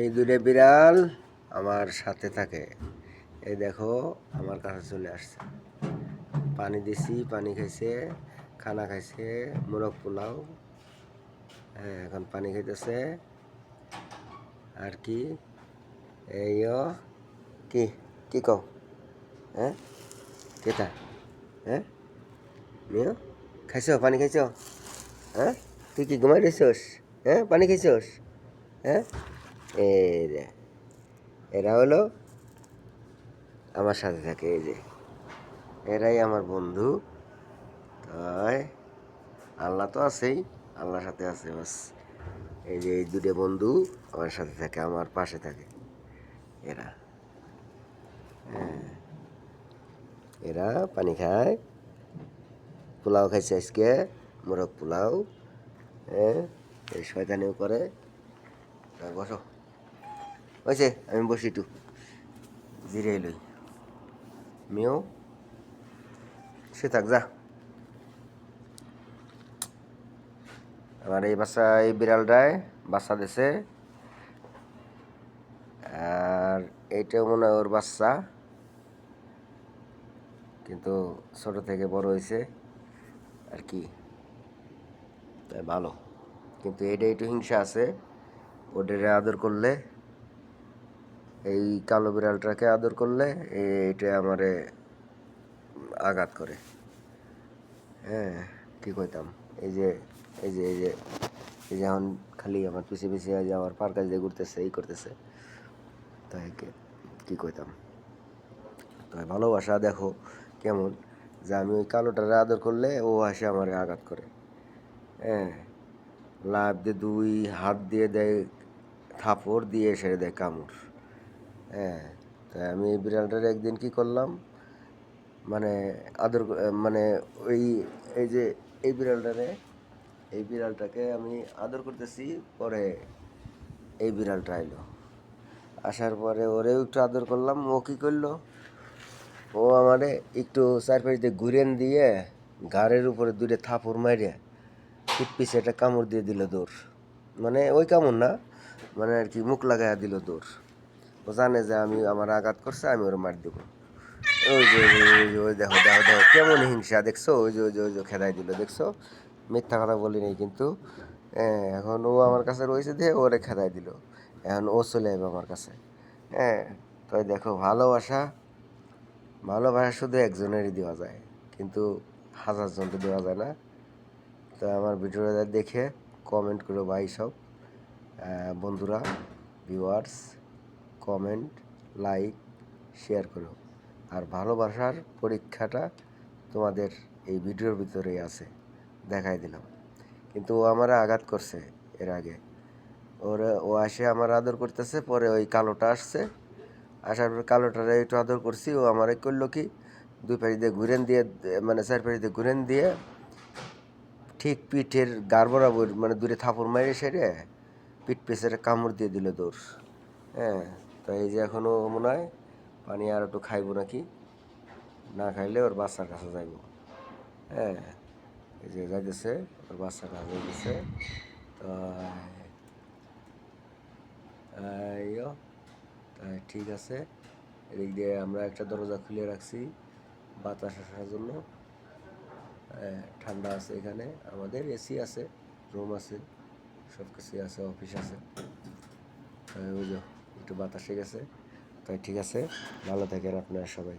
এই দুটো বিড়াল আমার সাথে থাকে। এই দেখো আমার কাছে চলে আসছে, পানি দিছি, পানি খাইছে, খানা খাইছে, মোরগ পোলাও। হ্যাঁ, এখন পানি খাইতেছে। আর কি এই কি কি কও? হ্যাঁ, কেটা? হ্যাঁ, নিও খাইছ, পানি খাইছ? হ্যাঁ, তুই কি ঘুমাই রইছস? হ্যাঁ, পানি খাইছস? হ্যাঁ, এই রে, এরা হলো আমার সাথে থাকে। এই যে এরাই আমার বন্ধু। তাই আল্লাহ তো আছেই, আল্লাহর সাথে আছে বাস। এই যে এই দুটো বন্ধু আমার সাথে থাকে, আমার পাশে থাকে। এরা হ্যাঁ, এরা পানি খায়, পোলাও খাইছে আজকে, মোরগ পোলাও। হ্যাঁ, এই শয়তানিও করে। বসো, হয়েছে, আমি বসি একটু জিরে লই। মেয়েও সে থাক যা। আমার এই বিড়ালটায় বাচ্চা দিছে, আর এইটাও মনে হয় ওর বাচ্চা, কিন্তু ছোট থেকে বড় হয়েছে আর কি। তাই ভালো, কিন্তু এটা একটু হিংসা আছে। ওটারে আদর করলে, এই কালো বিড়ালটাকে আদর করলে এইটা আমারে আঘাত করে। হ্যাঁ, কি কইতাম, এই যে এই যে এই যে এই যে এখন খালি আমার পিছিয়ে পিছিয়ে যে আমার পার কাছ দিয়ে ঘুরতেছে, এই করতেছে। তাই কি কইতাম। তাই ভালোবাসা দেখো কেমন, যে আমি ওই কালোটারে আদর করলে ও আসে আমার আঘাত করে। হ্যাঁ, লাফ দিয়ে দুই হাত দিয়ে দেয় থাপড়, দিয়ে সেরে দেয় কামড়। হ্যাঁ, তাই আমি এই বিড়ালটার একদিন কি করলাম, মানে আদর মানে ওই এই যে এই বিড়ালটাকে আমি আদর করতেছি, পরে এই বিড়ালটা আইলো। আসার পরে ওরেও একটু আদর করলাম। ও কী করলো, ও আমারে একটু চারপাশ দিয়ে ঘুরেন দিয়ে ঘাড়ের উপরে দুইটা থাপড় মারিয়া পিছে একটা কামড় দিয়ে দিল দৌড়। মানে ওই কামড় না, মানে আর কি মুখ লাগাইয়া দিল দৌড়। ও জানে যে আমি আমার আঘাত করছে, আমি ওর মার দেবো। ওই যে ওই দেখো দেখো দেখো কেমন হিংসা দেখছো, ওই যে খেদাই দিল দেখছো। মিথ্যা কথা বলি নাই কিন্তু। এখন ও আমার কাছে রয়েছে দিয়ে ওরে খেদাই দিল। এখন ও চলে যাবে আমার কাছে। হ্যাঁ, তাই দেখো ভালোবাসা, ভালোবাসা শুধু একজনেরই দেওয়া যায়, কিন্তু হাজার জনকে দেওয়া যায় না। তো আমার ভিডিওটা দেখে কমেন্ট করো ভাই সব বন্ধুরা, ভিউয়ার্স, কমেন্ট, লাইক, শেয়ার করো। আর ভালোবাসার পরীক্ষাটা তোমাদের এই ভিডিওর ভিতরেই আছে, দেখাই দিলাম। কিন্তু ও আমার আঘাত করছে এর আগে। ও আসে আমার আদর করতেছে, পরে ওই কালোটা আসছে, আসার পর কালোটারে একটু আদর করছি, ও আমারে করলো কি, দুই পাশ দিয়ে ঘুরেন দিয়ে, মানে চার পাশ দিয়ে ঘুরেন দিয়ে ঠিক পিঠের গাড় বরাবর, মানে দূরে থাপড় মারে সেরে পিঠ পেছনে কামড় দিয়ে দিল দৌড়। হ্যাঁ, তো এই যে এখনও মনে হয় পানি আর একটু খাইবো নাকি, না খাইলে ওর বাচ্চার কাছে যাইব। হ্যাঁ, এই যে যাইতেছে, ওর বাচ্চার কাছে যাইতেছে। তো তাই ঠিক আছে, এদিক দিয়ে আমরা একটা দরজা খুলে রাখছি বাতাস আসার জন্য। ঠান্ডা আছে এখানে, আমাদের এসি আছে, রুম আছে, সব কিছুই আছে, অফিস আছে। ওই যে একটু বাতাসে গেছে। তাই ঠিক আছে, ভালো থাকেন আপনারা সবাই।